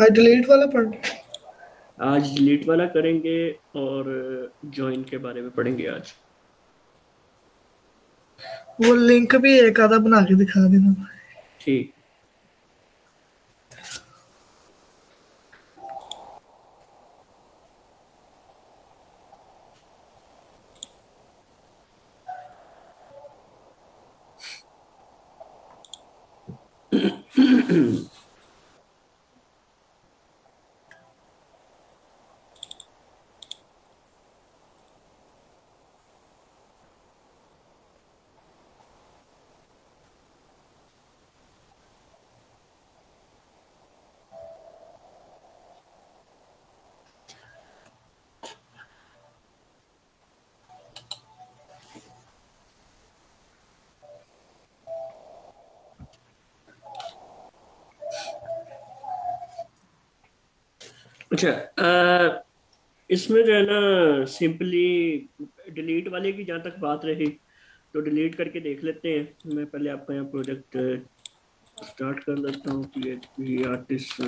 आज डिलीट वाला पढ़। आज डिलीट वाला करेंगे और ज्वाइन के बारे में पढ़ेंगे आज। वो लिंक भी एक आधा बना के दिखा देना। ठीक। अच्छा, इसमें जो है ना सिंपली डिलीट वाले की जहाँ तक बात रही, तो डिलीट करके देख लेते हैं। मैं पहले आपका यहाँ प्रोजेक्ट स्टार्ट कर लेता हूँ, PHP आर्टिस्ट,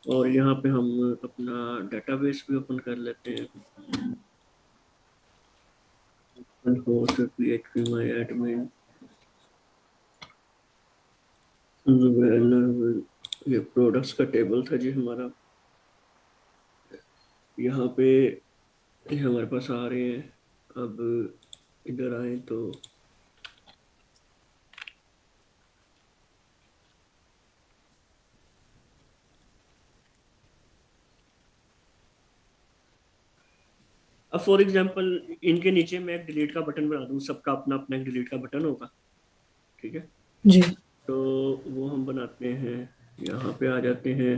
और यहाँ पे हम अपना डेटाबेस भी ओपन कर लेते हैं। होस्ट PHP माई एडमिन, ये प्रोडक्ट्स का टेबल था जी हमारा। यहाँ पे ये हमारे पास आ रहे हैं। अब इधर आए तो अब फॉर एग्जांपल इनके नीचे मैं एक डिलीट का बटन बना दूं, सबका अपना अपना एक डिलीट का बटन होगा, ठीक है। जी। तो वो हम बनाते हैं, यहाँ पे आ जाते हैं।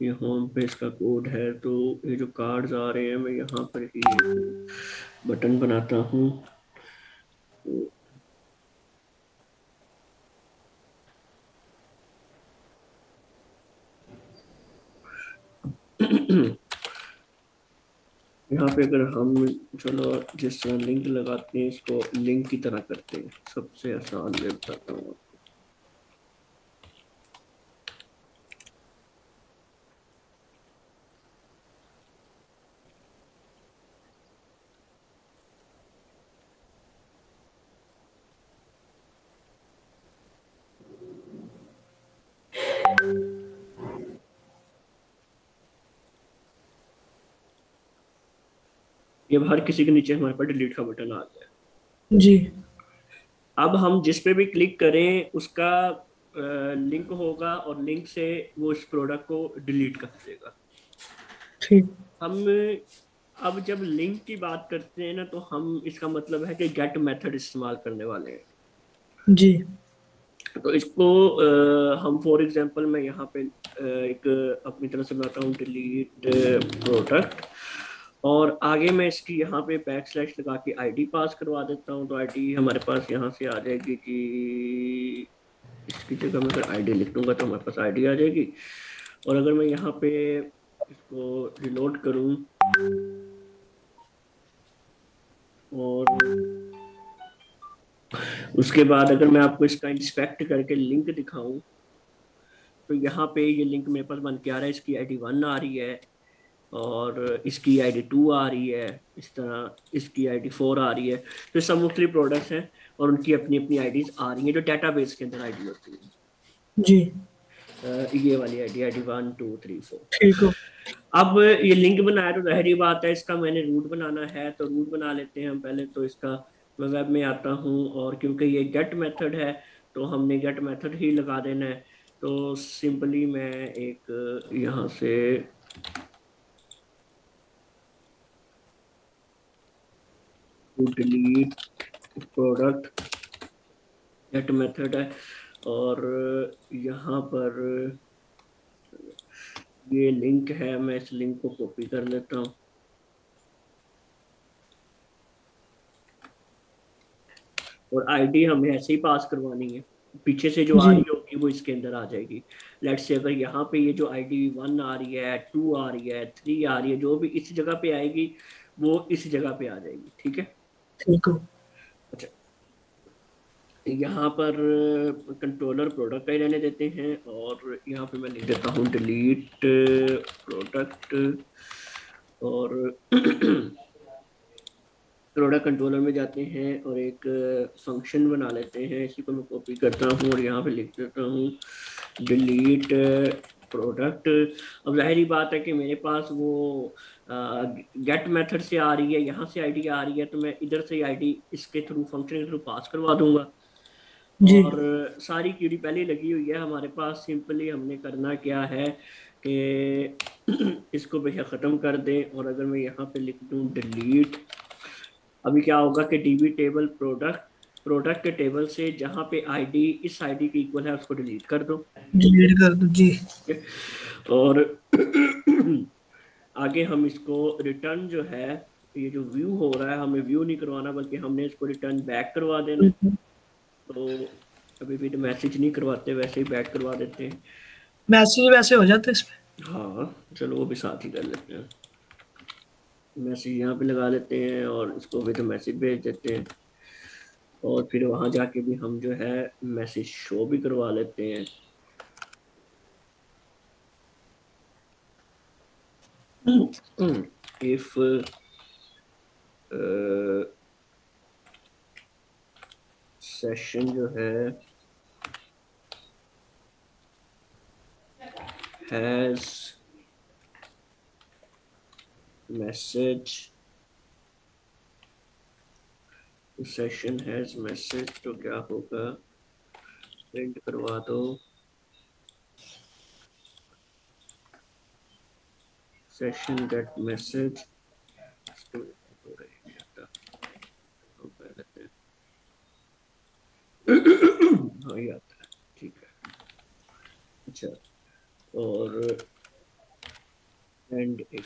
ये होम पे इसका कोड है, तो ये जो कार्ड्स आ रहे हैं मैं यहाँ पर ही बटन बनाता हूँ। यहाँ पे अगर हम, चलो जिस तरह लिंक लगाते हैं इसको लिंक की तरह करते हैं, सबसे आसान वे बताता हूँ। ये हर किसी के नीचे हमारे पास डिलीट का बटन आ गया है। जी। अब हम जिस पे भी क्लिक करें उसका लिंक होगा, और लिंक से वो इस प्रोडक्ट को डिलीट कर देगा। ठीक। हम अब जब लिंक की बात करते हैं ना, तो हम इसका मतलब है कि गेट मेथड इस्तेमाल करने वाले हैं। जी। तो इसको हम फॉर एग्जांपल मैं यहाँ पे एक अपनी तरफ से बनाता हूँ डिलीट प्रोडक्ट, और आगे मैं इसकी यहाँ पे बैक स्लैश लगा के आईडी पास करवा देता हूँ। तो आईडी हमारे पास यहाँ से आ जाएगी कि इसकी जगह मैं अगर आईडी लिख दूंगा तो हमारे पास आईडी आ जाएगी। और अगर मैं यहाँ पे इसको रिलोड करूँ और उसके बाद अगर मैं आपको इसका इंस्पेक्ट करके लिंक दिखाऊं, तो यहाँ पे ये लिंक मेरे पास बन के आ रहा है। इसकी ID 1 आ रही है, और इसकी ID 2 आ रही है, इस तरह इसकी ID 4 आ रही है। तो सब मुख्तलिफ प्रोडक्ट्स हैं और उनकी अपनी अपनी आईडीज आ रही हैं, जो डेटाबेस के अंदर आईडी होती है। जी। ये वाली ID 1 2 3 4। ठीक हो। अब ये लिंक बनाया तो जाहिर बात है इसका मैंने रूट बनाना है, तो रूट बना लेते हैं हम पहले। तो इसका मैं वेब में आता हूँ, और क्योंकि ये गेट मेथड है तो हमने गेट मेथड ही लगा देना है। तो सिंपली मैं एक यहाँ से डिलीट प्रोडक्ट गेट मेथड है, और यहाँ पर ये लिंक है, मैं इस लिंक को कॉपी कर लेता हूँ। और आईडी हमें ऐसे ही पास करवानी है, पीछे से जो आ जी। रही होगी वो इसके अंदर आ जाएगी। लेट्स से अगर यहाँ पे ये जो ID 1 आ रही है, 2 आ रही है, 3 आ रही है, जो भी इस जगह पे आएगी वो इस जगह पे आ जाएगी, ठीक है। ठीक हो। अच्छा, यहाँ पर कंट्रोलर प्रोडक्ट का ही रहने देते हैं, और यहाँ पे मैं लिख देता हूँ डिलीट प्रोडक्ट, और प्रोडक्ट कंट्रोलर में जाते हैं और एक फंक्शन बना लेते हैं। इसी को मैं कॉपी करता हूँ और यहाँ पे लिख देता हूँ डिलीट प्रोडक्ट। अब जाहिर बात है कि मेरे पास वो गेट मेथड से आ रही है, यहाँ से आईडी आ रही है, तो मैं इधर से आईडी इसके थ्रू, फंक्शन के थ्रू पास करवा दूंगा। जी और सारी क्यूरी पहले ही लगी हुई है हमारे पास। सिंपली हमने करना क्या है कि इसको भैया ख़त्म कर दें, और अगर मैं यहाँ पे लिख दूँ डिलीट, अभी क्या होगा कि डीबी टेबल प्रोडक्ट, प्रोडक्ट के टेबल से जहाँ पे आईडी इस आईडी के इक्वल है उसको डिलीट कर दो। डिलीट कर दो जी। और आगे हम इसको रिटर्न जो है, ये जो व्यू हो रहा है, हमें व्यू नहीं करवाना बल्कि हमने इसको रिटर्न बैक करवा देना है। तो अभी भी तो मैसेज नहीं करवाते, वैसे ही बैक करवा देते हैं। मैसेज वैसे हो जाते इसमें। हाँ चलो वो भी साथ ही कर लेते हैं। मैसेज यहाँ पे लगा लेते हैं और इसको भी तो मैसेज भेज देते हैं, और फिर वहां जाके भी हम जो है मैसेज शो भी करवा लेते हैं। इफ सेशन जो है has message, session has message, तो क्या होगा, प्रिंट करवा दो सेशन गेट मैसेज। हाँ ये आता है, ठीक है। अच्छा, और एंड इफ,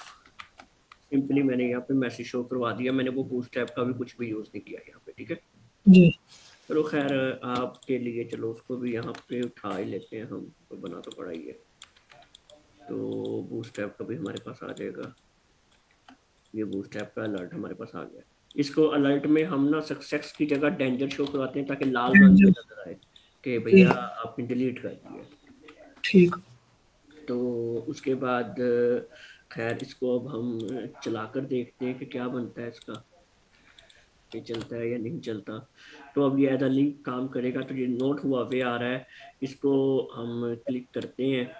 सिंपली मैंने यहाँ पे मैसेज शो करवा दिया, मैंने वो बूटस्ट्रैप का भी कुछ भी यूज नहीं किया यहाँ पे, ठीक है। जी चलो खैर आपके लिए चलो उसको भी यहाँ पे उठा ही लेते हैं हम, तो बना तो पड़ा ही है। तो बूटस्ट्रैप का भी हमारे पास आ जाएगा, ये बूटस्ट्रैप का अलर्ट हमारे पास आ गया। इसको अलर्ट में हम ना सक्सेस की जगह डेंजर शो करवाते हैं ताकि लाल रंग में नजर आए कि जी भैया आपने डिलीट कर दिया। ठीक। तो उसके बाद खैर इसको अब हम चलाकर देखते हैं कि क्या बनता है इसका, ये चलता है या नहीं चलता। तो अब ये एज लिंक काम करेगा, तो ये नोट हुआ वे आ रहा है, इसको हम क्लिक करते हैं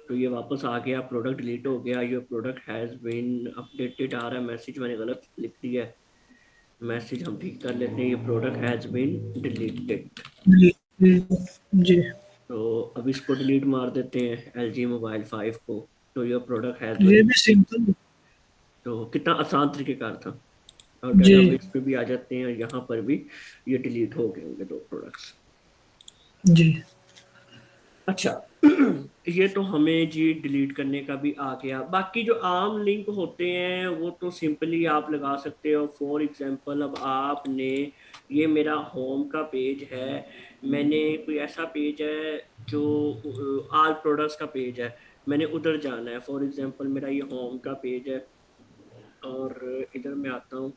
तो ये वापस आ गया, प्रोडक्ट डिलीट हो गया, your product has been updated आ रहा है। मैसेज मैंने गलत लिख दिया है, मैसेज हम ठीक कर लेते हैं, ये प्रोडक्ट हैज बीन डिलीटेड। जी तो अब इसको डिलीट मार देते हैं एल जी मोबाइल 5 को, तो योर प्रोडक्ट हैज ये बीन। भी सिंपल। तो कितना आसान तरीकेकार था। और जी डेटाबेस पे भी आ जाते हैं, यहाँ पर भी ये डिलीट हो गए होंगे दो प्रोडक्ट्स। जी अच्छा, ये तो हमें जी डिलीट करने का भी आ गया। बाकी जो आम लिंक होते हैं वो तो सिंपली आप लगा सकते हो। फॉर एग्जांपल अब आपने, ये मेरा होम का पेज है, मैंने कोई ऐसा पेज है जो ऑल प्रोडक्ट्स का पेज है, मैंने उधर जाना है। फॉर एग्जांपल मेरा ये होम का पेज है, और इधर मैं आता हूँ,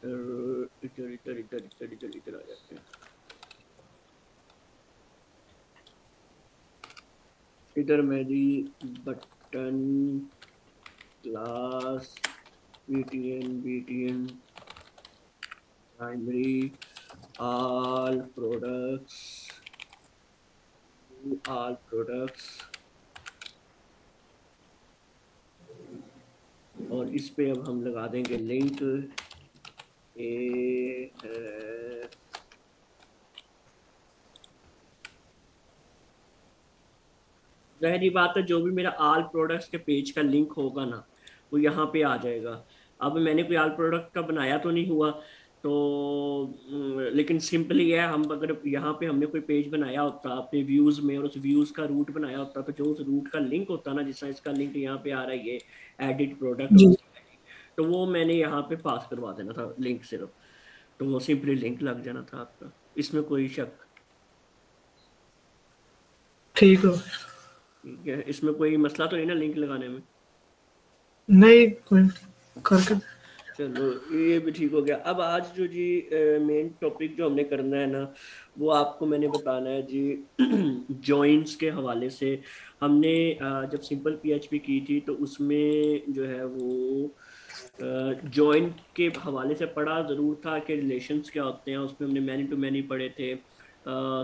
इधर इधर इधर इधर इधर इधर आ जाते हैं। इधर मेरी button class BTN primary all products, all products, और इस पे अब हम लगा देंगे लिंक ए है। जाहिर बात है जो भी मेरा ऑल प्रोडक्ट्स के पेज का लिंक होगा ना वो यहाँ पे आ जाएगा। अब मैंने कोई ऑल प्रोडक्ट का बनाया तो नहीं हुआ, तो लेकिन सिंपली है, हम अगर यहाँ पे हमने कोई पेज बनाया होता अपने व्यूज में और उस व्यूज का रूट बनाया होता, तो जो उस रूट का लिंक होता ना, जिस तरह इसका लिंक यहाँ पे आ रहा है ये एडिट प्रोडक्ट, और जी उसकी तो वो मैंने यहाँ पे पास करवा देना था लिंक सिर्फ, तो वो सिंपली लिंक लग जाना था आपका। इसमें कोई शक, ठीक है। ठीक है, इसमें कोई मसला तो नहीं ना लिंक लगाने में। नहीं कोई करके। चलो ये भी ठीक हो गया। अब आज जो जी मेन टॉपिक जो हमने करना है ना, वो आपको मैंने बताना है जी जॉइंट्स के हवाले से। हमने जब सिंपल पीएचपी की थी तो उसमें जो है वो जॉइंट के हवाले से पढ़ा जरूर था कि रिलेशंस क्या होते हैं। उसमें हमने मैनी टू मैनी पढ़े थे,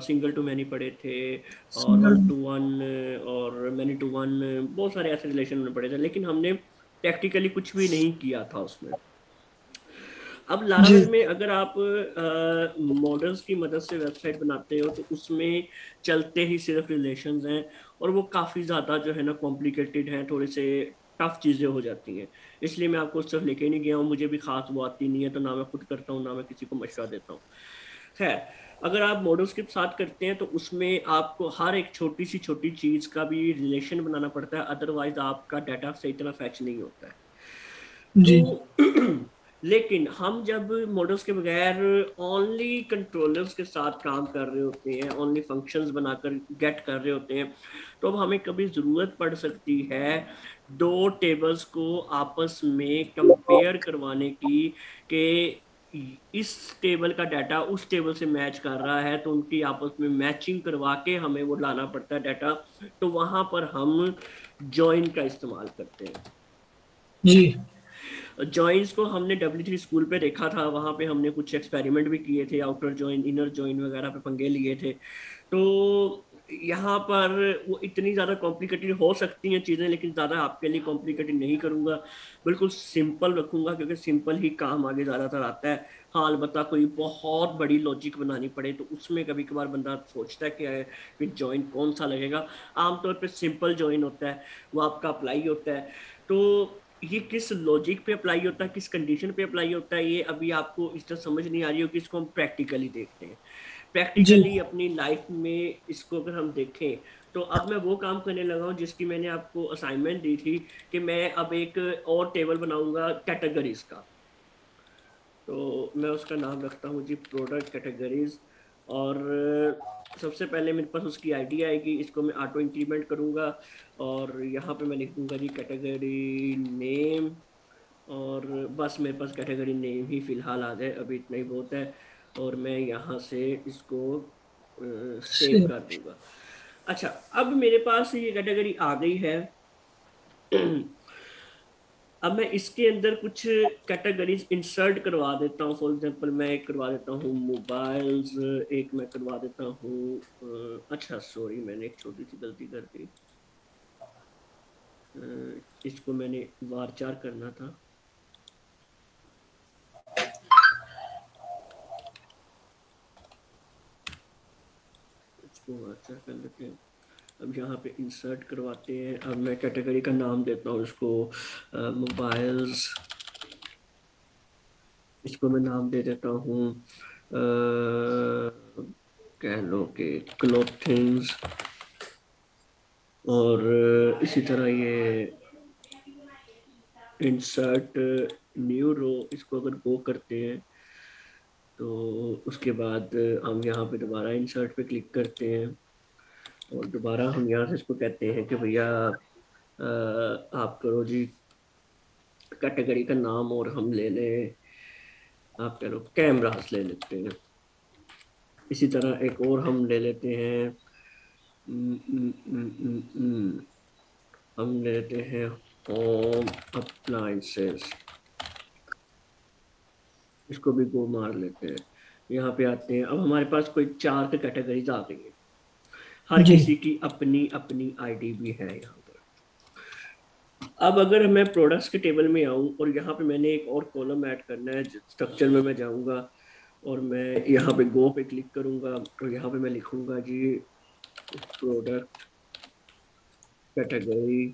सिंगल टू मैनी पढ़े थे, और वन सिंगल। टू वन और मैनी टू वन, बहुत सारे ऐसे रिलेशन में पढ़े थे, लेकिन हमने प्रैक्टिकली कुछ भी नहीं किया था उसमें। अब जी लारावेल में अगर आप मॉडल्स की मदद से वेबसाइट बनाते हो तो उसमें चलते ही सिर्फ रिलेशंस हैं, और वो काफ़ी ज़्यादा जो है ना कॉम्प्लिकेटेड हैं, थोड़े से टफ चीज़ें हो जाती हैं। इसलिए मैं आपको उस तरफ लेके नहीं गया हूँ, मुझे भी खास वो आती नहीं है, तो ना मैं खुद करता हूँ ना मैं किसी को मशवरा देता हूँ। खैर, अगर आप मॉडल्स के साथ करते हैं तो उसमें आपको हर एक छोटी सी छोटी चीज़ का भी रिलेशन बनाना पड़ता है, अदरवाइज आपका डाटा सही तरह फैच नहीं होता है। जी तो लेकिन हम जब मॉडल्स के बगैर ओनली कंट्रोलर्स के साथ काम कर रहे होते हैं, ओनली फंक्शंस बनाकर गेट कर रहे होते हैं, तो अब हमें कभी ज़रूरत पड़ सकती है दो टेबल्स को आपस में कंपेयर करवाने की, कि इस टेबल का डाटा उस टेबल से मैच कर रहा है, तो उनकी आपस में मैचिंग करवा के हमें वो लाना पड़ता है डाटा। तो वहां पर हम जॉइन का इस्तेमाल करते हैं। जी जॉइंस को हमने W3 स्कूल पे देखा था, वहां पे हमने कुछ एक्सपेरिमेंट भी किए थे, आउटर जॉइन इनर जॉइन वगैरह पे पंगे लिए थे। तो यहाँ पर वो इतनी ज़्यादा कॉम्प्लिकेटेड हो सकती हैं चीज़ें, लेकिन ज़्यादा आपके लिए कॉम्प्लिकेटेड नहीं करूँगा, बिल्कुल सिंपल रखूँगा, क्योंकि सिंपल ही काम आगे ज़्यादातर आता है। हाँ, अलबत्ता कोई बहुत बड़ी लॉजिक बनानी पड़े तो उसमें कभी कभार बंदा सोचता है कि जॉइन कौन सा लगेगा। आमतौर पर सिंपल जॉइन होता है, वो आपका अप्लाई होता है। तो ये किस लॉजिक पे अप्लाई होता है, किस कंडीशन पे अप्लाई होता है, ये अभी आपको इस तरह समझ नहीं आ रही होगी। इसको हम प्रैक्टिकली देखते हैं। जी प्रैक्टिकली अपनी लाइफ में इसको अगर हम देखें, तो अब मैं वो काम करने लगा हूँ जिसकी मैंने आपको असाइनमेंट दी थी, कि मैं अब एक और टेबल बनाऊंगा कैटेगरीज का। तो मैं उसका नाम रखता हूँ जी प्रोडक्ट कैटेगरीज। और सबसे पहले मेरे पास उसकी आईडी आएगी, इसको मैं ऑटो इंक्रीमेंट करूँगा, और यहाँ पे मैं लिख दूंगा जी कैटेगरी नेम। और बस मेरे पास कैटेगरी नेम ही फिलहाल आ जाए, अभी इतना ही बहुत है। और मैं यहाँ से इसको सेव से कर दूंगा। अच्छा, अब मेरे पास ये कैटेगरी आ गई है। अब मैं इसके अंदर कुछ कैटेगरीज इंसर्ट करवा देता हूँ। फॉर एग्जांपल मैं एक करवा देता हूँ मोबाइल्स, एक मैं करवा देता हूँ अच्छा सॉरी, मैंने एक छोटी सी गलती कर दी। इसको मैंने वार 4 करना था। इसको वार 4 कर लेते हैं। अब यहाँ पे इंसर्ट करवाते हैं। अब मैं कैटेगरी का नाम देता हूँ इसको मोबाइल्स। इसको मैं नाम दे देता हूँ कह लो कि क्लोथिंग्स। और इसी तरह ये इंसर्ट न्यू रो, इसको अगर गो करते हैं तो उसके बाद हम यहाँ पे दोबारा इंसर्ट पे क्लिक करते हैं, और दोबारा हम यहाँ से इसको कहते हैं कि भैया आप करो जी कैटेगरी का नाम, और हम ले लें, आप कह लो कैमरास ले लेते हैं। इसी तरह एक और हम ले लेते हैं, हम ले लेते हैं होम अप्लायंसेस। इसको भी गो मार लेते हैं। यहाँ पे आते हैं। अब हमारे पास कोई 4 कैटेगरीज आ गई हैं। हर जी किसी की अपनी अपनी आईडी भी है यहाँ पर। अब अगर मैं प्रोडक्ट्स के टेबल में आऊँ और यहाँ पे मैंने एक और कॉलम ऐड करना है, स्ट्रक्चर में मैं जाऊँगा और मैं यहाँ पे गो पे क्लिक करूँगा, और यहाँ पे मैं लिखूँगा जी प्रोडक्ट कैटेगरी,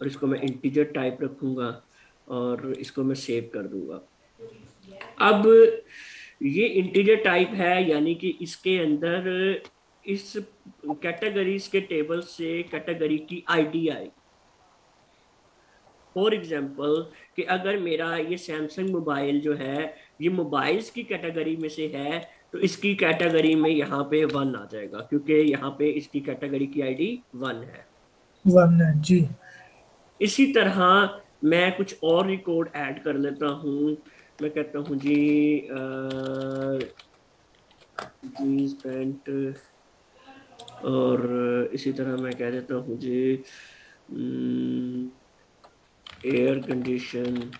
और इसको मैं इंटीजर टाइप रखूँगा, और इसको मैं सेव कर दूँगा। अब ये इंटीजर टाइप है, यानी कि इसके अंदर इस कैटेगरीज के टेबल से कैटेगरी की आईडी आएगी। फॉर एग्जाम्पल कि अगर मेरा ये सैमसंग मोबाइल जो है ये मोबाइल्स की कैटेगरी में से है, तो इसकी कैटेगरी में यहाँ पे 1 आ जाएगा, क्योंकि यहाँ पे इसकी कैटेगरी की आईडी 1 है। वन है जी इसी तरह मैं कुछ और रिकॉर्ड ऐड कर लेता हूँ। मैं कहता हूँ जी जीन्स पैंट, और इसी तरह मैं कह देता हूँ जी एयर कंडीशन,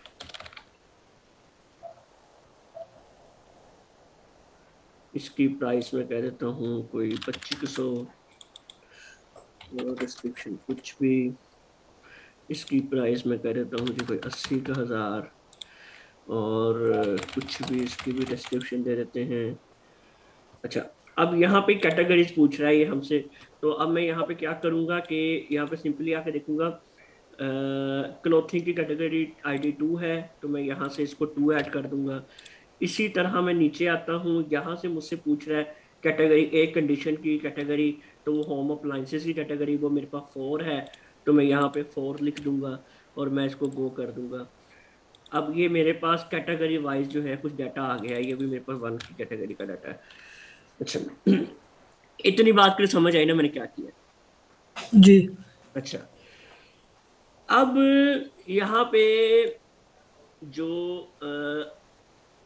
इसकी प्राइस मैं कह देता हूँ कोई 2500, और डिस्क्रिप्शन कुछ भी, इसकी प्राइस मैं कह देता हूँ जी कोई 80 का हजार, और कुछ भी इसकी भी डिस्क्रिप्शन दे देते हैं। अच्छा, अब यहाँ पे कैटेगरीज पूछ रहा है ये हमसे, तो अब मैं यहाँ पे क्या करूंगा कि यहाँ पे सिंपली आके देखूंगा क्लोथिंग की कैटेगरी ID 2 है, तो मैं यहाँ से इसको 2 ऐड कर दूंगा। इसी तरह मैं नीचे आता हूँ, यहाँ से मुझसे पूछ रहा है कैटेगरी एयर कंडीशन की कैटेगरी, तो वो होम अप्लाइंसेस की कैटेगरी वो मेरे पास 4 है, तो मैं यहाँ पे 4 लिख दूंगा और मैं इसको गो कर दूंगा। अब ये मेरे पास कैटेगरी वाइज जो है कुछ डाटा आ गया है, ये भी मेरे पास 1 की कैटेगरी का डाटा है। अच्छा, इतनी बात कर समझ आई ना मैंने क्या किया? जी अच्छा, अब यहाँ पे जो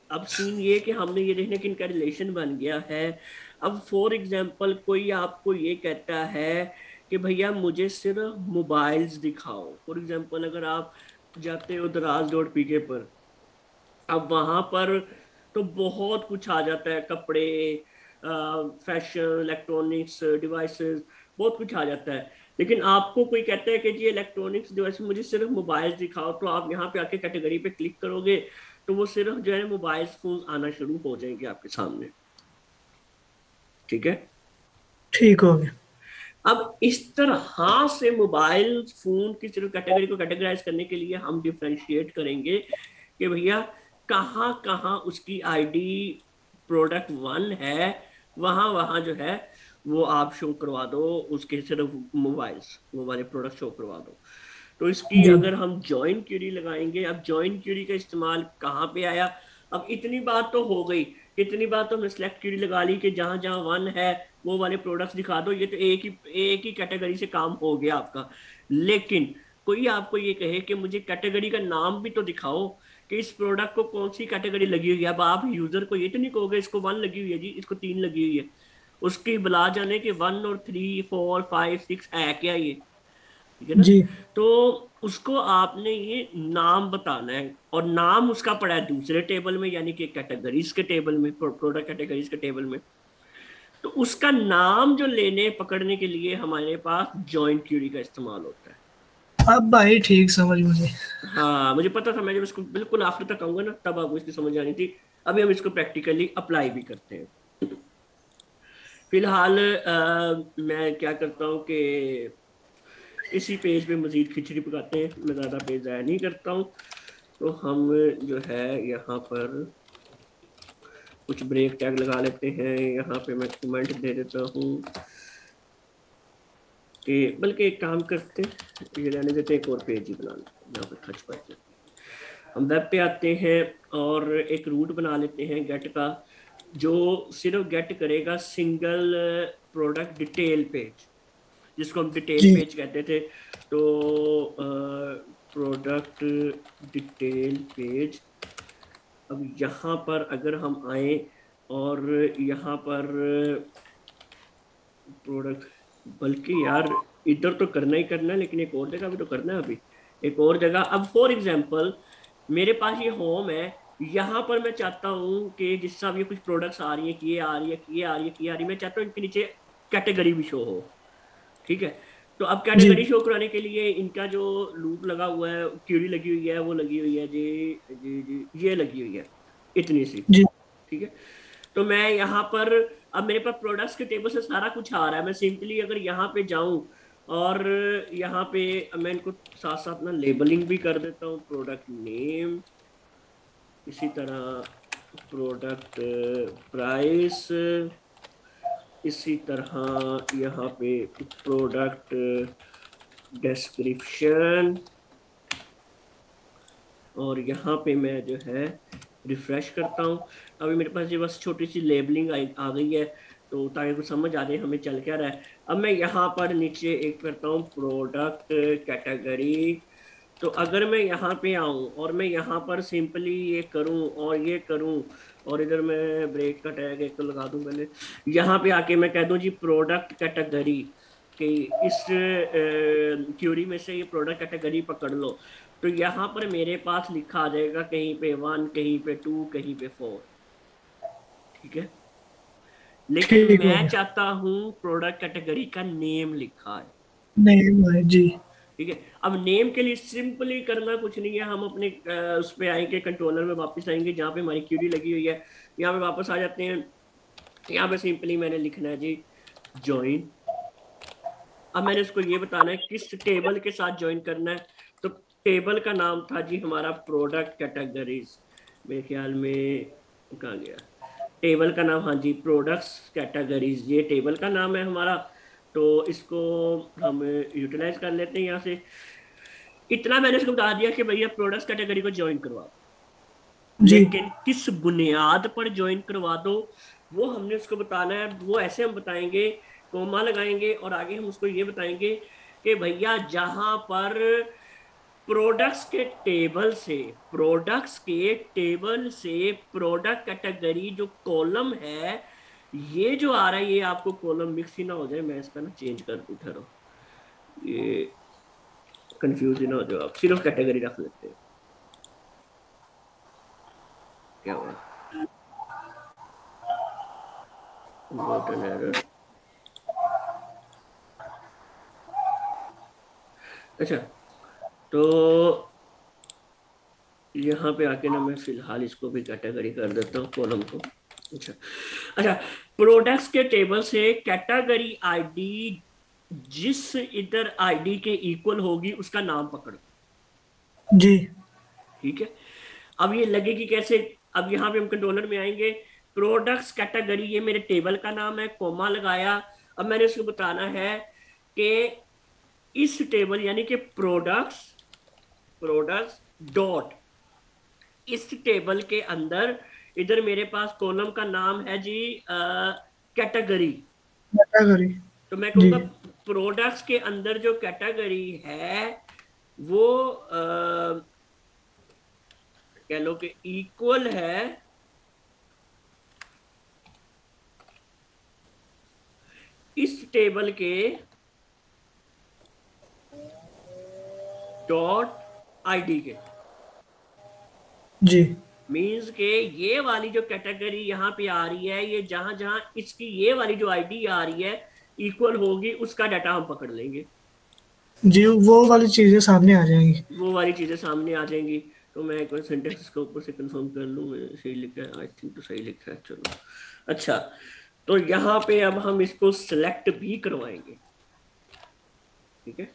अब सीन ये कि हमने ये देखने कि इनका रिलेशन बन गया है। अब फॉर एग्जांपल कोई आपको ये कहता है कि भैया मुझे सिर्फ मोबाइल्स दिखाओ, फॉर एग्जांपल अगर आप जाते हो दराज.pk पर, अब वहां पर तो बहुत कुछ आ जाता है, कपड़े, फैशन, इलेक्ट्रॉनिक्स डिवाइसेस, बहुत कुछ आ जाता है। लेकिन आपको कोई कहता है कि जी इलेक्ट्रॉनिक्स डिवाइस मुझे सिर्फ मोबाइल दिखाओ, तो आप यहाँ पे आके कैटेगरी पे क्लिक करोगे तो वो सिर्फ जो है मोबाइल फोन आना शुरू हो जाएंगे आपके सामने। ठीक है, ठीक हो गया। अब इस तरह से मोबाइल फोन की सिर्फ कैटेगरी को कैटेगराइज करने के लिए हम डिफ्रेंशिएट करेंगे कि भैया कहाँ कहाँ उसकी ID प्रोडक्ट 1 है, वहां वहां जो है वो आप शो करवा दो, उसके सिर्फ मोबाइल्स वो वाले प्रोडक्ट शो करवा दो। तो इसकी जी अगर हम जॉइन क्यूरी लगाएंगे, अब जॉइन क्यूरी का इस्तेमाल कहाँ पे आया? अब इतनी बात तो हो गई, इतनी बात तो हमने सिलेक्ट क्यूरी लगा ली कि जहां जहां 1 है वो वाले प्रोडक्ट्स दिखा दो, ये तो एक ही कैटेगरी से काम हो गया आपका। लेकिन कोई आपको ये कहे कि मुझे कैटेगरी का नाम भी तो दिखाओ कि इस प्रोडक्ट को कौन सी कैटेगरी लगी हुई है। अब आप यूजर को ये तो नहीं कहोगे इसको 1 लगी हुई है जी, इसको 3 लगी हुई है, उसकी बुला जाने के 1 और 3 4 5 6 है क्या ये? ठीक है ना? जी तो उसको आपने ये नाम बताना है, और नाम उसका पड़ा है दूसरे टेबल में, यानी कि कैटेगरीज के टेबल में, प्रोडक्ट कैटेगरीज के टेबल में। तो उसका नाम जो लेने पकड़ने के लिए हमारे पास जॉइंट क्यूरी का इस्तेमाल होता है। अब भाई ठीक समझ मुझे। हाँ, मुझे पता था, मैं जब इसको बिल्कुल आखिर तक आऊंगा ना तब आपको इसकी समझ आनी थी। अभी हम इसको प्रैक्टिकली अप्लाई भी करते हैं। फिलहाल मैं क्या करता हूँ कि इसी पेज पे मजीद खिचड़ी पकाते हैं, मैं ज़्यादा पेज ज़ाया नहीं करता हूँ। तो हम जो है यहाँ पर कुछ ब्रेक टैग लगा लेते हैं, यहाँ पे मैं कमेंट दे देता हूँ कि बल्कि एक काम करते हैं, ये रहने देते हैं, एक और पेज ही बना लेते हैं, यहाँ पे खच पड़ जाती है। हम वेब पे आते हैं और एक रूट बना लेते हैं गेट का, जो सिर्फ गेट करेगा सिंगल प्रोडक्ट डिटेल पेज, जिसको हम डिटेल जी पेज कहते थे। तो प्रोडक्ट डिटेल पेज, अब यहाँ पर अगर हम आए और यहाँ पर प्रोडक्ट, बल्कि यार इधर तो करना ही करना है, लेकिन एक और जगह भी तो करना है अभी, एक और जगह। अब फॉर एग्जांपल मेरे पास ये होम है, यहाँ पर मैं चाहता हूँ कि जिस तरह ये कुछ प्रोडक्ट्स आ रही है, किए आ रही है, किए आ रही है, किए आ रही है, मैं चाहता हूँ इनके नीचे कैटेगरी भी शो हो। ठीक है, तो अब जी कैटेगरी शो कराने के लिए इनका जो लूप लगा हुआ है, क्यूरी लगी हुई है, वो लगी हुई है जी जी जी, ये लगी हुई है इतनी सी। जी ठीक है, तो मैं यहाँ पर, अब मेरे पास प्रोडक्ट्स के टेबल से सारा कुछ आ रहा है, मैं सिंपली अगर यहाँ पे जाऊं और यहाँ पे मैं इनको साथ साथ ना लेबलिंग भी कर देता हूँ, प्रोडक्ट नेम, इसी तरह प्रोडक्ट प्राइस, इसी तरह यहाँ पे प्रोडक्ट डिस्क्रिप्शन, और यहाँ पे मैं जो है रिफ्रेश करता हूँ। अभी मेरे पास ये बस छोटी सी लेबलिंग आ गई है, तो ताकि कुछ समझ आ जाए हमें चल क्या रहा है। अब मैं यहाँ पर नीचे एक करता हूँ प्रोडक्ट कैटेगरी, तो अगर मैं यहाँ पे आऊँ और मैं यहाँ पर सिंपली ये करूँ और ये करूँ, और इधर मैं ब्रेक का टैग एक तो लगा दूं पहले, यहाँ पे आके मैं कह दूं जी प्रोडक्ट कैटेगरी, कि इस क्यूरी में से ये प्रोडक्ट कैटेगरी पकड़ लो, तो यहाँ पर मेरे पास लिखा आ जाएगा कहीं पे 1, कहीं पे 2, कहीं पे 4। ठीक है, लेकिन ठीक हो मैं गया। चाहता हूँ प्रोडक्ट कैटेगरी का नेम लिखा है। नहीं भाई जी। ठीक है, अब नेम के लिए सिंपली करना कुछ नहीं है, हम अपने उस पे आएंगे, कंट्रोलर में वापस आएंगे जहाँ पे हमारी क्यूरी लगी हुई है, यहाँ पे वापस आ जाते हैं। यहाँ पे सिंपली मैंने लिखना है जी ज्वाइन। अब मैंने उसको ये बताना है किस टेबल के साथ ज्वाइन करना है, तो टेबल का नाम था जी हमारा प्रोडक्ट कैटेगरीज, मेरे ख्याल में कहाँ गया टेबल का नाम, हाँ जी प्रोडक्ट्स कैटेगरीज, ये टेबल का नाम है हमारा। तो इसको हम यूटिलाइज कर लेते हैं यहाँ से। इतना मैंने उसको बता दिया कि भैया प्रोडक्ट्स कैटेगरी को ज्वाइन करवा, जी लेकिन किस बुनियाद पर ज्वाइन करवा दो वो हमने उसको बताना है। वो ऐसे हम बताएंगे, कोमा लगाएंगे और आगे हम उसको ये बताएंगे कि भैया जहां पर प्रोडक्ट्स के टेबल से प्रोडक्ट कैटेगरी जो कॉलम है, ये जो आ रहा है, ये आपको कॉलम मिक्स ही ना हो जाए, मैं इसका ना चेंज कर दूं, ठहरो, ये कंफ्यूज ही ना हो जाए, आप सिर्फ कैटेगरी रख लेते हैं। क्या हुआ, गॉट एन एरर। अच्छा, तो यहाँ पे आके ना मैं फिलहाल इसको भी कैटेगरी कर देता हूँ कॉलम को। अच्छा अच्छा, प्रोडक्ट्स के टेबल से कैटेगरी आईडी जिस इधर आईडी के इक्वल होगी उसका नाम पकड़। जी ठीक है, अब ये लगेगी कैसे, अब यहाँ पे हम कंट्रोलर में आएंगे, प्रोडक्ट्स कैटेगरी ये मेरे टेबल का नाम है, कोमा लगाया। अब मैंने उसको बताना है कि इस टेबल यानी कि प्रोडक्ट्स प्रोडक्ट्स डॉट इस टेबल के अंदर, इधर मेरे पास कॉलम का नाम है जी कैटेगरी, कैटेगरी। तो मैं जी कहूंगा प्रोडक्ट्स के अंदर जो कैटेगरी है वो कह लो कि इक्वल है इस टेबल के डॉट आईडी के। जी मींस के ये वाली जो कैटेगरी यहाँ पे आ रही है, ये जहां जहां इसकी ये वाली जो आईडी आ रही है इक्वल होगी उसका डाटा हम पकड़ लेंगे, जी, वो वाली चीजें सामने आ जाएंगी। वो वाली चीजें सामने आ जाएंगी। तो मैं एक बार सेंटेंस को ऊपर से कंफर्म कर लूँ, मैं सही लिखा है, आई थिंक तो सही लिखा है, चलो। अच्छा, तो यहाँ पे अब हम इसको सिलेक्ट भी करवाएंगे। ठीक है,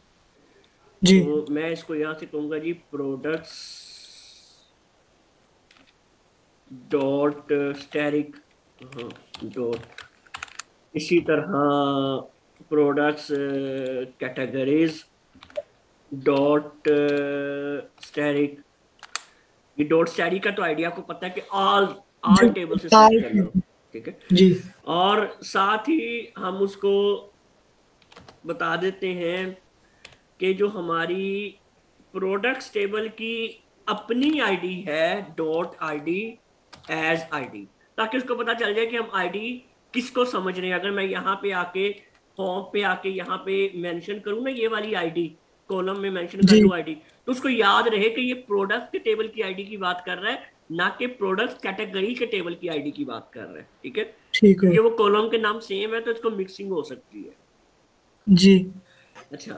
जी तो मैं इसको यहाँ से कहूंगा जी प्रोडक्ट्स डॉट स्टैटिक, हाँ डॉट, इसी तरह प्रोडक्ट्स कैटेगरीज डॉट स्टैटिक। ये डॉट स्टैटिक का तो आइडिया को पता है कि ऑल जी टेबल से सिलेक्ट कर लो। ठीक है, जी और साथ ही हम उसको बता देते हैं कि जो हमारी प्रोडक्ट्स टेबल की अपनी आईडी है, डॉट आईडी एज आईडी, ताकि उसको पता चल जाए कि हम आईडी किसको समझ रहे हैं। अगर मैं यहाँ पे आके होम पे आके यहाँ पे मेंशन करूँ ना ये वाली आईडी, कॉलम में मेंशन कर जी दूं आईडी, तो उसको याद रहे कि ये प्रोडक्ट के टेबल की आईडी की बात कर रहा है, ना कि प्रोडक्ट कैटेगरी के टेबल की आईडी की बात कर रहा है। ठीक है, ठीक है। क्योंकि वो कॉलम के नाम सेम है तो इसको मिक्सिंग हो सकती है। जी अच्छा,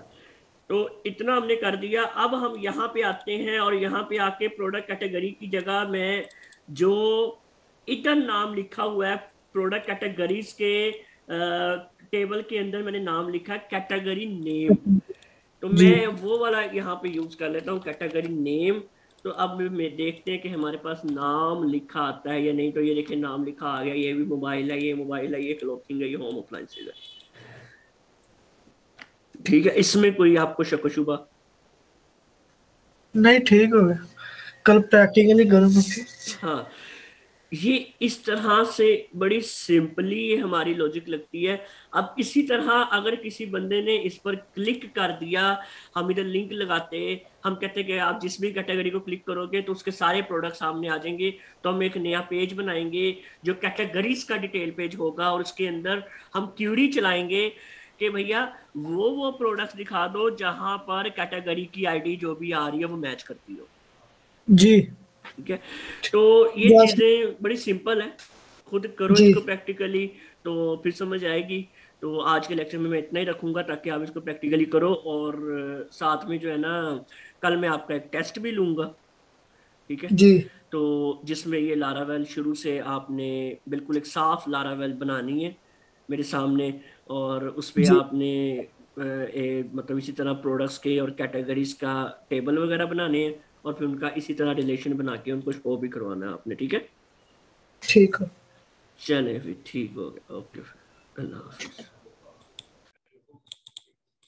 तो इतना हमने कर दिया। अब हम यहाँ पे आते हैं और यहाँ पे आके प्रोडक्ट कैटेगरी की जगह में जो इधर नाम लिखा हुआ है प्रोडक्ट कैटेगरीज के टेबल के अंदर मैंने नाम लिखा है कैटेगरी नेम, तो जी मैं वो वाला यहाँ पे यूज कर लेता हूँ कैटेगरी नेम। तो अब मैं देखते हैं कि हमारे पास नाम लिखा आता है या नहीं। तो ये देखिए नाम लिखा आ गया, ये भी मोबाइल है, ये मोबाइल है, ये क्लॉथिंग है, ये होम अप्लायंसेज है। ठीक है, इसमें कोई आपको शक शुबा? नहीं, ठीक हो गया। कल प्रैक्टिकली करूँगा फिर। हाँ, ये इस तरह से बड़ी सिंपली ये हमारी लॉजिक लगती है। अब इसी तरह अगर किसी बंदे ने इस पर क्लिक कर दिया, हम इधर लिंक लगाते, हम कहते कि आप जिस भी कैटेगरी को क्लिक करोगे तो उसके सारे प्रोडक्ट सामने आ जाएंगे, तो हम एक नया पेज बनाएंगे जो कैटेगरीज का डिटेल पेज होगा, और उसके अंदर हम क्यूरी चलाएंगे कि भैया वो प्रोडक्ट्स दिखा दो जहां पर कैटेगरी की आईडी जो भी आ रही है वो मैच करती हो। जी। ठीक है, तो ये जैसे चीजें बड़ी सिंपल है, खुद करो जी। इसको प्रैक्टिकली तो फिर समझ आएगी। तो आज के लेक्चर में मैं इतना ही रखूंगा ताकि आप इसको प्रैक्टिकली करो, और साथ में जो है ना, कल मैं आपका एक टेस्ट भी लूंगा। ठीक है, जी। तो जिसमें ये लारावेल शुरू से आपने बिल्कुल एक साफ लारावेल बनानी है मेरे सामने, और उस पे जी। आपने मतलब इसी तरह प्रोडक्ट्स के और कैटेगरीज का टेबल वगैरह बनाने हैं, और फिर उनका इसी तरह रिलेशन बना के उनको शो भी करवाना है आपने। ठीक है, ठीक है। चले फिर ठीक हो गया, ओके फिर अल्लाह हाफिज।